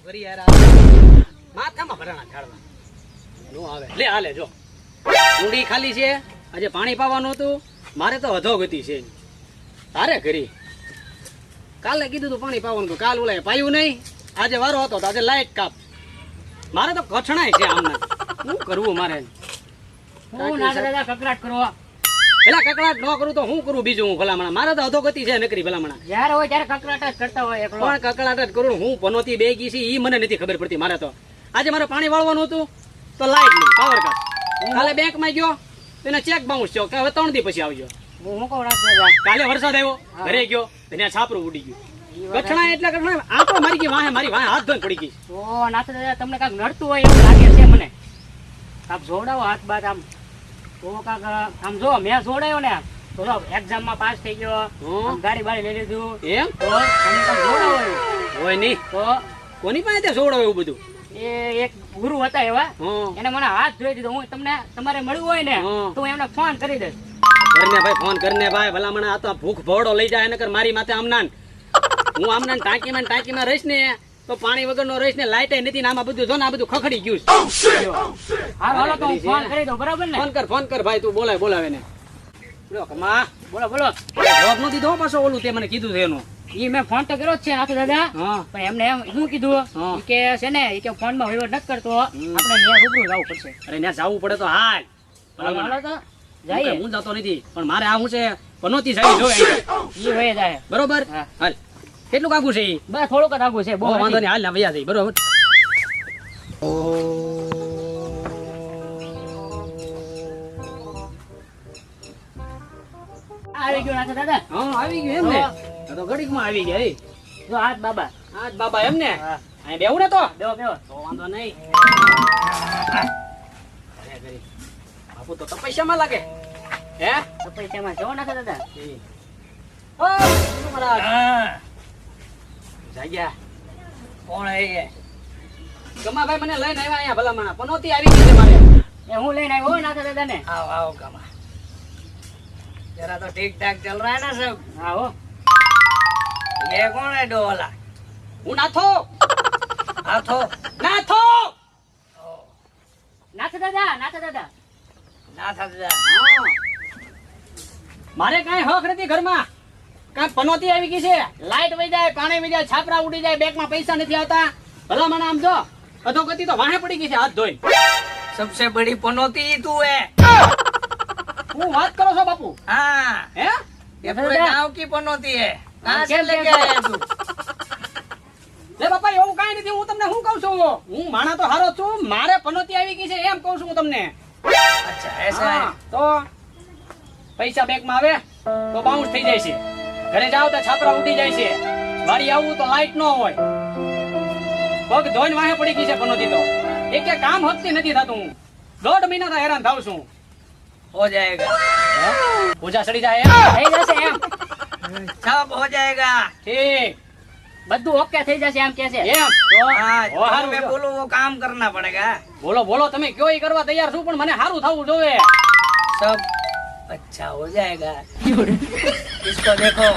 કરી યાર માથામાં ભરાણા ઝાડવા નો આવે લે હાલે જો ઊંડી ખાલી છે આજે પાણી પાવાનું હતું મારે તો અધોગતિ છે તારે કરી કાલે કીધું તું પાણી પાવાનું હતું કાલ ઓલાય પાયું નહીં આજે વારો હતો તો આજે લાઈટ કાપ મારે તો કછણાય છે આમના શું કરવું મારે હું ના દાદા કકડાટ કરવા પેલા કકડાટ ન કરું તો હું કરું બીજું હું ભલામણા મારે તો અધોગતિ છે નકરી ભલામણા જ્યારે હોય ત્યારે કકડાટ જ કરતા હોય એકલો પણ કકડાટ જ કરું હું પનોતી બે ગઈ છે ઈ મને નથી ખબર પડતી મારે તો આજે મારે પાણી વાળવાનું હતું તો લાઈટ નહીં પાવર કાટ કાલે બેંકમાં ગયો એને ચેક બાઉન્સ થયો કે હવે 3 દી પછી આવજો હું કહું રાત દાદા કાલે વરસાદ આવ્યો ઘરે ગયો ત્યાં છાપરું ઉડી ગયું કચણા એટલે કચણા આ તો મારી ગઈ વાહે મારી વાહે હાથ ધોઈને પડી ગઈ તો નાથ દાદા તમને કાંક નડતું હોય એવું લાગે છે મને કાંક જોડાવો હાથ બાદ આમ તો કાંક આમ જો મેં જોડાયો ને તો એક્ઝામમાં પાસ થઈ ગયો ગાડી બાડી લઈ લીધું એમ તો તમે કાંક જોડાવો હોય નહીં તો કોની પાસે ત્યાં જોડો એવું બધું એ એક ગુરુ હતા એવા એને મને હાથ જોઈ દીધો હું તમને તમારે મળવું હોય ને તો હું એમને ફોન કરી દઈશ કરને ભાઈ ફોન કરને ભાઈ ભલામણ આ તો ભૂખ ભોડો લઈ જાય નકર મારી માથે આમનાન હું આમનાન ટાંકીમાં રહીશ ને તો પાણી વગરનો રહીશ ને લાઈટ નથી ને આમાં બધું જો ને આ બધું ખખડી ગયું હા હાલો તો હું ફોન કરી દઉં બરાબર ને ફોન કર ભાઈ તું બોલાવે ને બોલો કમા બોલો જવાબ નો દીધો પાછો ઓલું તે મને કીધું છે એનું ઈ મેં ફોન તો કર્યો જ છે નાથ દાદા પણ એમને એમ શું કીધું કે છે ને કે ફોન માં વહીવટ નથી કરતો આપણે ત્યાં રૂબરૂ જવું પડશે અરે ત્યાં જવું પડે તો હાલ હાલો તો જઈએ હું જતો નથી પણ મારે આ હું છે પનોતી જાય જોવે ઈ વહી જાય બરોબર હાલ કેટલું કાગું છે ઈ બસ થોડુંક જ આગું છે બહુ વાંધો નહીં હાલ ના વયા જાય બરોબર આવી ગયો નાથ દાદા હા આવી ગયું એમ ને તો ઘડીકમાં આવી ગયા જો હાથ બાબા બાબા એમ ને અહીં બેવું ને તો બેહો તો વાંધો નહીં બાપુ તો તપસ્યામાં લાગે હે પૈસામાં જો નાથ દાદા ઓ મહારાજ જાગ્યા કોણ હે ગમાભાઈ મને લઈને આવ્યા અહીંયા ભલામણા પનોતી આવી ગઈ છે મારે એ હું લઈને આવ્યો નાથ દાદા ને आओ गमा जरा तो ठीक ठाक चल रहा है ना सब આવો ये कौन है डोला હું નાથો નાથો નાથ દાદા મારે કાંઈ હક નથી ઘરમાં કાંઈ પનોતી આવી ગઈ છે લાઈટ વહી જાય પાણી વહી જાય છાપરા ઉડી જાય બેંકમાં પૈસા નથી આવતા ભલા મને આમ જો અધોગતિ તો વાહે પડી ગઈ છે હાથ ધોઈ सबसे बड़ी पनौती तू है। હું વાત કરો છો બાપુ हाँ હે ये पूरे गांव की पनौती है। कहाँ से लेके आया तू? લે બાપા એવું કાંઈ નથી હું તમને શું કહું છું હું માણા તો હારો છું મારે પનોતી આવી ગઈ છે એમ કહું છું હું તમને अच्छा ऐसा है। તો પૈસા બેંકમાં આવે તો બાઉન્સ થઈ જાય છે ઘરે જાવ તો છાપરા ઉડી જાય છે વાડી આવું તો લાઈટ ન હોય પગ ધોઈને વાહે પડી ગઈ છે પનોતી તો એક કામ હકતી નથી થતું હું 1.5 મહિનાથી હેરાન થાઉં છું हो जाएगा પૂજા સડી જાય થઈ જશે એમ सब हो जाएगा। ઠીક બધું ઓકે થઈ જશે એમ કે છે એમ हाँ ओ, जो हारू मैं जो। बोलूं वो काम करना पड़ेगा। બોલો તમે કયો ઈ કરવા તૈયાર છું પણ મને સારું થવું જોવે सब अच्छा हो जाएगा। इसको देखो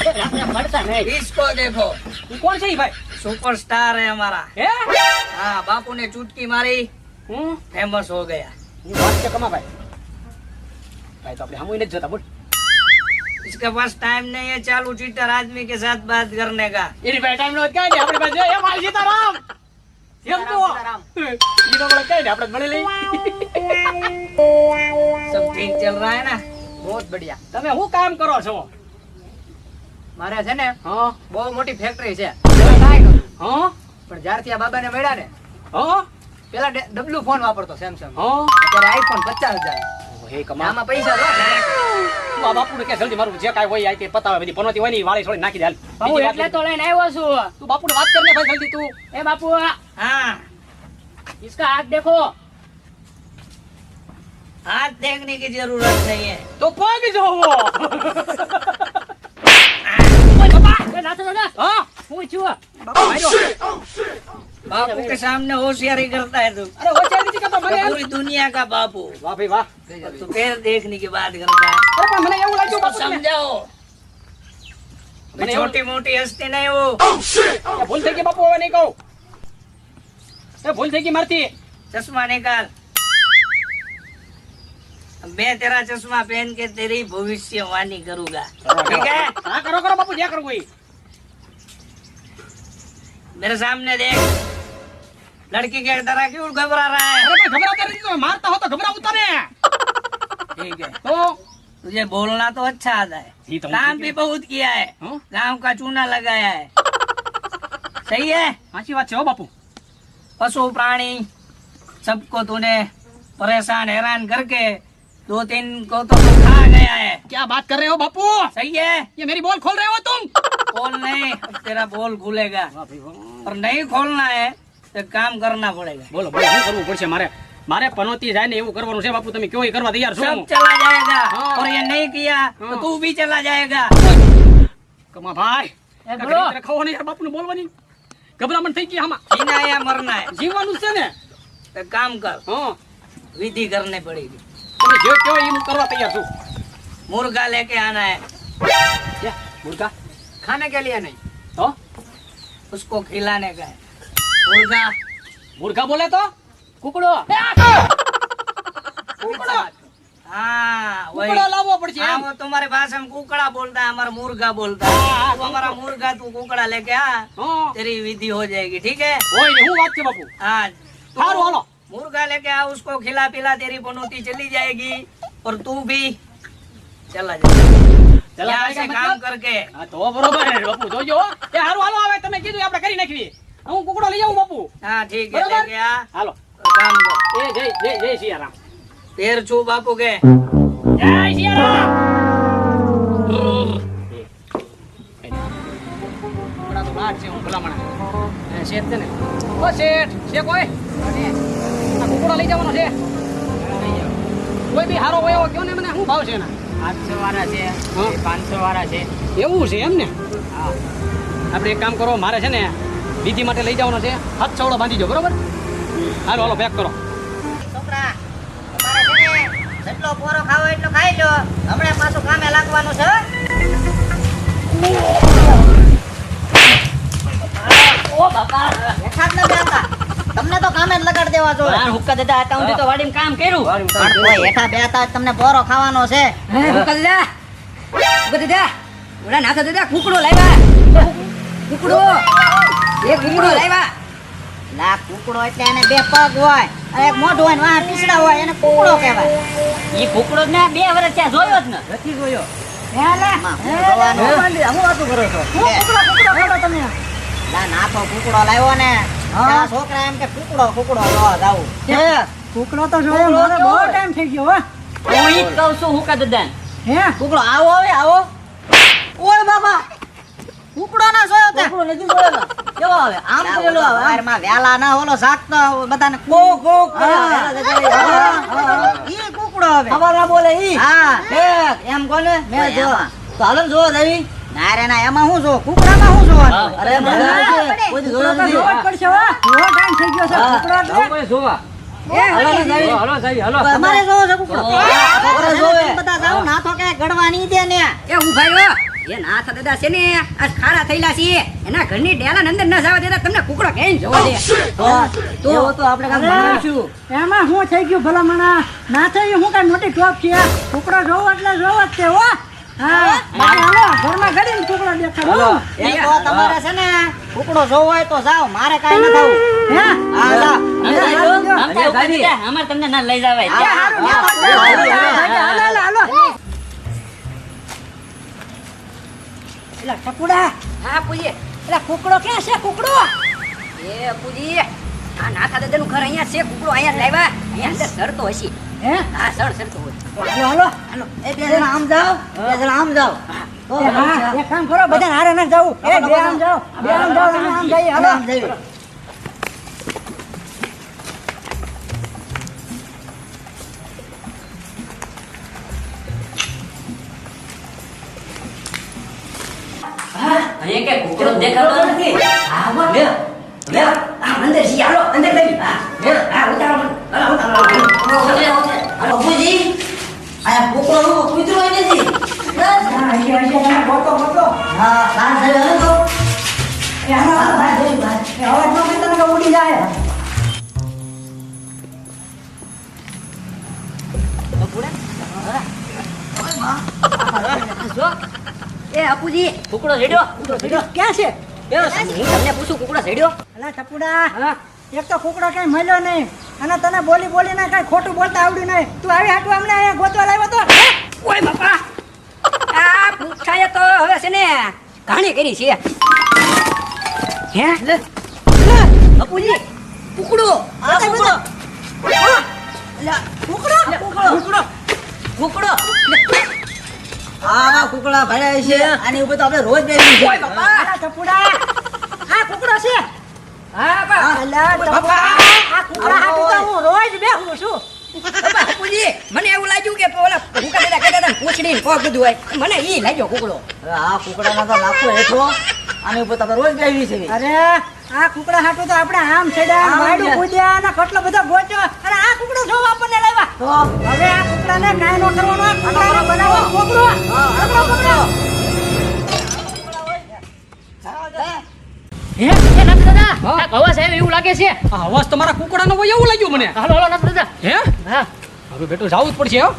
આપણે મળતા નહીં इसको देखो તું કોણ છે ઈ ભાઈ सुपरस्टार है हमारा। હે हाँ बापू ने चुटकी मारी હું फेमस हो गया। વાત છે કમા ભાઈ ભાઈ તો આપણે હમુઈ નથી જોતા બોલ इसके पास टाइम नहीं है चालू चीटर आदमी के साथ बात करने का। એની પાસે ટાઈમ નો કાઈ નહીં આપણે પાસે એ માલ સીતારામ કેમ તો ઈ તો કાઈ નહીં આપણે મળી લઈ सब ठीक चल रहा है ना? બહુ બઢિયા તમે શું કામ કરો છો મારે છે ને હા બહુ મોટી ફેક્ટરી છે હા પણ જ્યારથી આ બાબાને મળ્યા ને હા પેલા ડબલ્યુ ફોન વાપરતો સેમસંગ હા અત્યારે આઈફોન 50,000 હે કમા આમાં પૈસા જો તું આ બાપુને કે જલ્દી મારું જે કાઈ હોય આ તે પતાવે બધી પનોતી હોય ને ઈ વાળી છોડી નાખી દે હાલ બાપુ બીજી વાત એટલે તો લઈને આવ્યો છું તું બાપુને વાત કરને ભાઈ જલ્દી તું એ બાપુ हाँ इसका हाथ देखो हाथ देखने की जरूरत नहीं है। તો પગ જોવો એ નાથો દાદા હા હું છું બાપુ માર્યો बापू के सामने होशियारी करता है तू। અરે ઓછા નથી કરતો મને पूरी दुनिया का बापू વાહ ભાઈ વાહ तू फिर देखने की बात करता है। અરે પણ મને એવું લાગ્યું तो બાપુ તમને समझाओ मैंने छोटी मोटी हस्ती नहीं वो। ભૂલ થઈ ગઈ બાપુ હવે નહીં કહું એ ભૂલ થઈ ગઈ મારથી. चश्मा निकाल। मैं तेरा चश्मा पहन के तेरी भविष्यवाणी करूंगा, ठीक है? હા કરો કરો બાપુ, જે કરવું હોય. मेरे सामने देख, लड़की के तरह क्यों घबरा रहा है? અરે પણ ઘબરાતા નથી તો, મારતા હો તો ઘબરાવતા ને. ठीक है, તો तुझे बोलना तो अच्छा आता ये है, तो काम मुझे भी बहुत किया है, हाँ? गांव का चूना लगाया है, सही है? સાચી વાત છે હો બાપુ. पशु प्राणी सबको तूने परेशान हैरान करके 2-3 को तो तू खा गया है, क्या बात कर रहे हो बापू? सही है? ये मेरी बोल खोल रहे हो तुम? बोल नहीं, अब तेरा बोल खुलेगा, વાહ ભાઈ વાહ. और नहीं खोलना है तो काम करना पड़ेगा। બોલો બોલો, શું કરવું પડશે મારે? મારે પનોતી જાય ને એવું કરવાનું છે બાપુ. તમે કયો એ કરવા તૈયાર છો? सब चला जाएगा, हाँ। और ये नहीं किया तो हाँ। तू भी चला जाएगा। કમા ભાઈ, એ બોલો. રખાવો ને યાર બાપુને બોલવાની. ગભરામણ થઈ ગઈ આમાં. जीना या मरना है, જીવવાનું છે ને. तो काम कर, હા, विधि करनी पड़ेगी। તમે જે કયો એ હું કરવા તૈયાર છું. मुर्गा लेके आना है, क्या मुर्गा? खाने के लिए नहीं, तो उसको खिलाने का है। मुर्गा मुर्गा बोले तो કુકડો. કુકડો. हाँ वही। કુકડો લાવવો પડશે हाँ, એમ. वो तुम्हारे भाषा में कुकड़ा बोलता है, हमारा मुर्गा बोलता है। हाँ, तू हमारा मुर्गा, तू कुकड़ा लेके आ, હા, तेरी विधि हो जाएगी, ठीक है? હોય ને હું વાત છે બાપુ. हाँ, तू સારું હાલો. मुर्गा लेके आ, उसको खिला पिला, तेरी पनौती चली जाएगी, और तू भी चला जाएगा चला यहाँ जाएगा से काम मतलब? करके। હા તો બરોબર છે બાપુ, જોજો હો. એ હારું હાલો, હવે તમે કીધું એ આપણે કરી નાખવી. હું કુકડો લઈ આવું બાપુ. हाँ ठीक है, बराबर? लेके आ હાલો. और काम कर। એ જય જય જય સિયારામ. पैर छू बापू के। જય સિયારામ. કુકડા તો લાડ છે, હું ભલામણા. શેઠ છે ને? ઓ શેઠ, છે કોઈ? આ કુકડો લઈ જવાનો છે. કોઈ બી હારો હોય એવો કયો ને મને, શું ભાવ છે એના? 800 વાળા છે, હા. 500 વાળા છે. એવું છે એમ ને? હા. આપણે એક કામ કરો, મારે છે ને વિધિ માટે લઈ જવાનો છે. હાથ ચવડો બાંધી દો, બરોબર? હાલો હાલો, પેક કરો. છોકરા તમારે છે ને જેટલો પોરો ખાવો એટલો ખાઈ લો, હમણાં પાછું કામે લાગવાનું છે હો. ઓ બાપા. બેઠા જ ન બેઠા, તમને તો કામે જ લગાડ દેવા જોઈએ. આ હુક્કા દાદા હતા, હું તો વાડીમાં કામ કર્યું. પણ કોઈ હેઠા બેઠા જ તમને પોરો ખાવાનો છે. હે હુક્કા દાદા, હુક્કા દાદા, ઓલા નાથા દાદા કુકડો લાવ્યા. કુકડો, એક કુકડો લાવ્યા. લા કુકડો એટલે એને 2 પગ હોય અને એક મોઢું હોય ને વાહ પીસડા હોય, એને કુકડો કહેવાય. ઈ કુકડો જ ને 2 વર્ષ ત્યાં જોયો જ ને. નથી જોયો. આમાં હું જોવાનું? હું વાતું કરો છો? લા નાથો કુકડો લાવ્યો ને, પેલા છોકરા એમ કે કુકડો જોવા જાવું. કુકડો તો જોયો મારે બહુ ટાઈમ થઈ ગયો હો. હું ઈ જ કહું છું હુક્કા દાદા. હે કુકડો આવો હવે આવો. ઓય બાબા, કુકડો ના જોયો તે. કુકડો નથી જોયો. કેવો આવે? આમ કરેલો આવે. આમ. સવારમાં વહેલા ના ઓલો શાકતો બધાને કોક કોક કરે. ઈ કુકડો હવે. સવારના બોલે ઈ. હા ઠેક, એમ કોને? મેં જો. તો હાલો ને જોવો જઈ. ના રે ના, એમાં શું જો, કુકડામાં શું જોવાનું? અરે મને છે. કોઈ દી કુકડો જોયો તો જોવો જ નથી. પડશે હો. બહુ ટાઈમ થઈ ગયો છે હા, કુકડો એટલે. જાઓ કોઈ જોવા. હાલો ને જઈ. હાલો જઈ, હાલો. તમારે જોવો છે કુકડો? આ છોકરા જોવે. બધા જાવ, ના તો કે ગડવા નહીં દે ને. એ ઉભા રહ્યો. એ નાથ દાદા છે ને આ ખાડા થયેલા છે, એના ઘરની ડેલા અંદર ન જવા દેતા, તમને કુકડો કઈ જોવા દે. તો એવો તો આપણે કાંઈક બનાવીશું. એમાં શું થઈ ગયું ભલામણા? ના થઈ હું કઈ મોટી ટોપ છે. કુકડો જોવો એટલે જોવો જ તે હો. હા હાલો, ઘરમાં ઘડીને કુકડો દેખાડો. હાલો. એ તો તમારે છે ને કુકડો જોવો હોય તો જાઓ, મારે કાંઈ ન થવું. હે હા જાઓ. આમ તો હુક્કા દાદા, અમારે તમને ના લઈ જવાય. હા, હારું, હા, હાલો, હાલો, હાલો. એલા ટપુડા, હા પૂજી. એલા કુકડો ક્યાં છે? કુકડો એ પૂજી, આ નાથા દાદા નું ઘર અહીંયા છે, કુકડો અહીંયા જ લાવ્યા. અહીંયા અંદર સરતો હશે. હે હા સરતો હોય. હાલો હાલો. એ બે જણા આમ જાઓ, બે જણા આમ જાઓ. એ હા, એક કામ કરો, બધા હારે ના જાવું. એ બે આમ જાઓ, બે આમ જાઓ, અમે આમ જઈએ. હાલો આમ જઈએ. અહીંયા કે કુકડો દેખાતો નથી. હા, લે. લે. આ અંદર છે, હાલો, અંદર લઈ. હા, લે. હા, ઉતારો મને. હાલો, ઉતારો. હાલો, બુજી. આ કુકડો નો કૂતરો નથી. હા, હશે, હશે, તમે ગોતો, ગોતો. હા, બહાર જઈ, હાલો તો. એ હાલો, હા, બહાર જઈ, બહાર. એ અવાજ નો કંઈ તમને ઉડી જાય. જો એ અપુજી કુકડો છેડ્યો ક્યાં છે હું તમને પૂછું કુકડો છેડ્યો અલા ટપુડા એક તો કુકડો કઈ મળ્યો નહીં અને તને બોલી બોલીને કઈ ખોટું બોલતા આવડ્યું નહીં તું આવી હાટું અમને અહીંયા ગોતવા લાવ્યો તો ઓય બાપા આ પૂછાય તો હવે છે ને ઘાણી કરી છે હે અપુજી કુકડો આ કુકડો કુકડો આવા કુકડા ભરાય છે આની ઉપર તો આપણે રોજ બેસી છે અલા ટપુડા આ કુકડો છે હા બા અલા ટપુડા આ કુકડા હાટું તો હું રોજ બેહું છું બાપુજી મને એવું લાગ્યું કે ઓલા ભૂકા દાદા કહેતા હતા પૂછડી કોક બધું હોય મને ઈ લાગ્યો કુકડો હવે આ કુકડામાં તો લાખો હેઠો આની ઉપર તો આપણે રોજ બેસી છે અરે આ કુકડા હાટું તો આપણે આમ છેડ્યા આમ વાડું છે. કૂદ્યા અને કેટલો બધો ગોચ્યો અને આ કુકડો જોવા આપણને લાવ્યા તો હવે આ કુકડાને કાંઈ નો કરવાનો આ કુકડાનો બનાવો કોકડો પકડો હે એ નથી દાદા આ અવાજ આવ્યો એવું લાગે છે આ અવાજ તમારા કુકડાનો હોય એવું લાગ્યું મને હાલો હાલો નથી દાદા હે હા હવે બેટું જાવું જ પડશે હો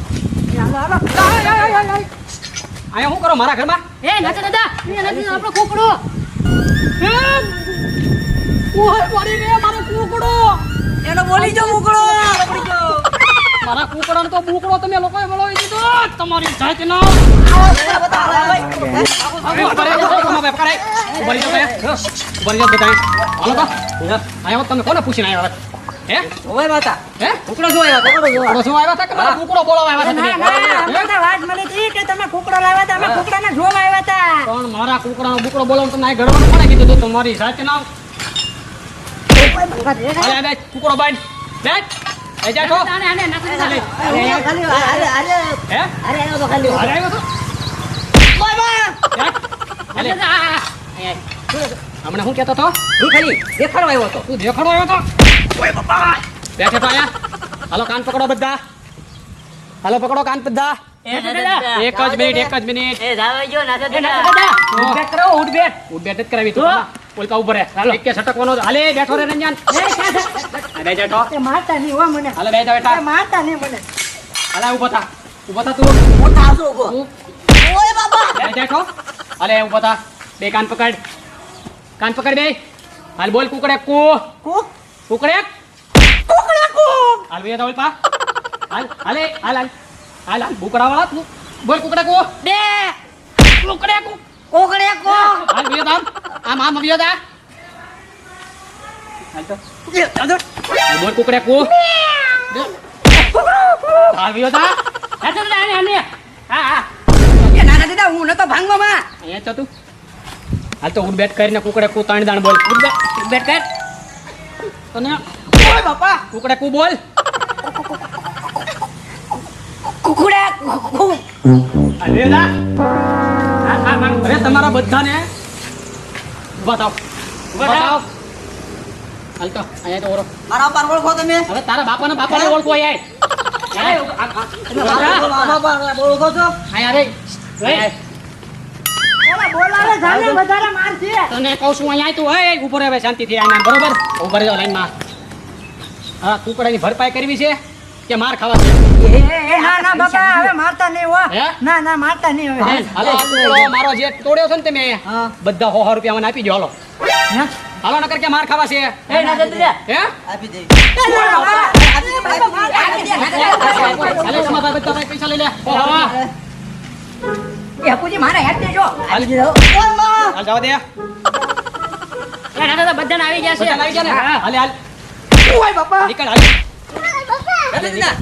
હાલો હાલો અહીંયા શું કરો મારા ઘરમાં એ નથી દાદા એ નથી આપણો કુકડો ઓય પડી રે મારો કુકડો એનો બોલી જો કુકડો મારા કુકડાનો તો બુકડો તમે લોકોએ બોલાવી દીધો તમારી જાતનો તમે કોને પૂછીને આવ્યા હે ઓય માતા હે કુકડો જો આવ્યા કુકડો જો કુકડો શું આવ્યા હતા કે મારા કુકડો બોલાવા આવ્યા ના ના હતા અમને તો વાત મળી હતી કે તમે કુકડો લાવ્યા હતા અમે કુકડાને જોવા આવ્યા હતા પણ મારા કુકડાનો બુકડો બોલાવું તમને અહીં ઘડવાનું કોને કીધું હતું તમારી જાતના અરે કુકડો બાંધ બેઠ એ જા છો આને આને નથી દાદા અરે ખાલી અરે અરે હે અરે એનો તો ખાલી અરે આવ્યો તો નથી દાદા હમણાં હું કહેતો હતો ઈ ખાલી દેખાડવા આવ્યો હતો તું દેખાડો આવ્યો તો ઓય બાપા બેઠે તો અહીંયા હાલો કાન પકડો બધા હાલો પકડો કાન બધા એ નથી દાદા એક જ મિનિટ એ જાવ જો ના એ નથી દાદા ઉઠ કરો ઉઠ બેઠ ઉડબેટ જ કરાવી તું ઓલકા ઉભો રહે હાલો એક કે છટકવાનો હાલે બેઠો રે રંજન બે બેઠો એ મારતા નહીં હો મને હાલે બેઠા એ બેઠા મારતા નહીં મને હાલે ઊભો થા તું મોટા આવજો ઉભો ઓય બાબા બેઠો હાલે ઊભો થા બે કાન પકડ બે હાલ બોલ કુકડે કુ કુકડે હાલ બે દોલ પા હાલ હાલે હાલ હાલ હાલ હાલ બુકડા વાળા તું બોલ કુકડે કુ બે કુકડે કુ કોકડે કો હાલ બે દામ આમ બે દા હાલ તો હાલ બોલ કુકડે કુ હાલ બે દા નથી દાદા આને આને હા હા એ નાના દાદા હું નતો ભાંગવામાં અહીંયા તો તું હાલ તો ઉડબેટ કરીને કુકડે કુ તાણ દાણ બોલ ઉડબેટ બેટ કર તને ઓય બાપા કુકડે કુ બોલ કુકડે અરે દા અરે તમારા બધાને ઉભા થાવ હાલ તો અહીંયા તો ઓરો મારા પર ઓળખો તમે હવે તારા બાપાને ઓળખો અહીંયા મારા પર ઓળખો છો અહીંયા રે ઓલા બોલાવે જાને વધારે મારશે તને કહું છું અહીંયા તું હે ઉપર હવે શાંતિથી આના બરોબર ઉભા રહેજો લાઈનમાં હા કુકડાની ભરપાઈ કરવી છે કે માર ખાવા છે એ ના ના બાપા હવે મારતા નહીં હો હે? ના ના મારતા નહીં હવે હાલો આ કુકડો મારો જે તોડ્યો છે ને તમે બધા 100 રૂપિયા મને આપી દો હાલો હે? હાલો નકર કે માર ખાવા છે એ ના દાદા હે આપી દે હાલે તમારા બધા ભાઈ પૈસા લઈ લે એ હપુજી મારા હેડ દેજો હાલ જવા દે એ ના દાદા બધાને આવી ગયા છે બધા આવી ગયા ને હાલે હાલ ઓય બાપા નીકળ હાલ દાદા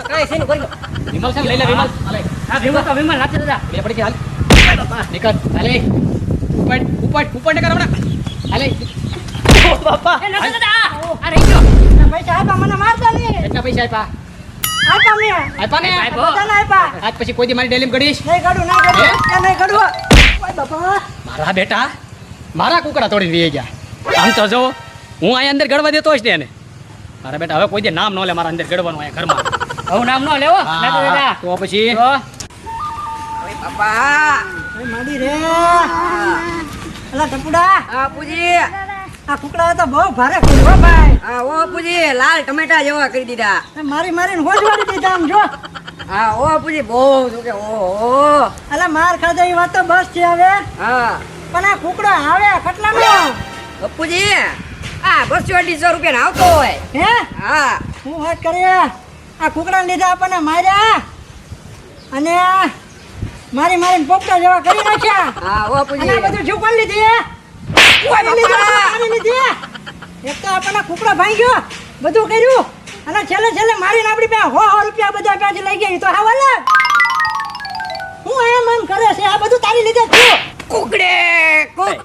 કાઈ છે ને કરી વિમલ છે ને લઈ લે વિમલ હાલે હા વિમલ નથી દાદા બે પડી કે હાલ નીકળ હાલે ઉપર નીકળ હમણાં હાલે બાપા એ નથી દાદા આ રહી ગયો પૈસા આપ્યા મને મારતા નહીં કેટલા પૈસા આપ્યા આપ્યા મેં આપ્યા ને બધાને આપ્યા આજ પછી કોઈ દી મારી ડેલીમ ગડીશ નહીં કાઢું ના કાઢું એ નહીં કાઢું ઓય બાપા મારા બેટા મારા કુકડા તોડીને વી ગયા આમ તો જો હું અહીંયા અંદર ગળવા દેતો જ ને એને મારા બેટા હવે કોઈ દી નામ ન લે મારા અંદર ગળવાનું અહીંયા ઘરમાં હું નામ નો લેવો નથી દાદા તો પછી તો બાપા એ માડી રે અલા ટપુડા આ પૂજી આ કુકડા તો બહુ ભારે કર્યું હો ભાઈ આ ઓ પૂજી લાલ ટમેટા જેવા કરી દીધા મારી મારીને હોજવાડી દીધા આમ જો હા ઓ બાપુજી બહુ દુખે ઓહો અલા માર ખાધા એ વાત તો બસ છે હવે. હા પણ આ કુકડો આવે કેટલાનો? બાપુજી આ 200-250 રૂપિયા આવતો હોય હે હા હું વાત કરે આ કુકડા લીધા આપણને માર્યા અને મારીને પોપટા જેવા કરી નાખ્યા. હા ઓ અને આ બાપુજી બધું શું કોણ લીધી? કોની લીધી? કોની લીધી? એક તો આપણને કુકડો ભાંગ્યો બધું કર્યું અને છેલ્લે મારીને આપણી પાસે 100 રૂપિયા બધા ત્યાંથી લઈ ગયા. ઈ તો હાવલે હું એમ કરે છે આ બધું તારી લીધે જ થયું. કુકડે કુક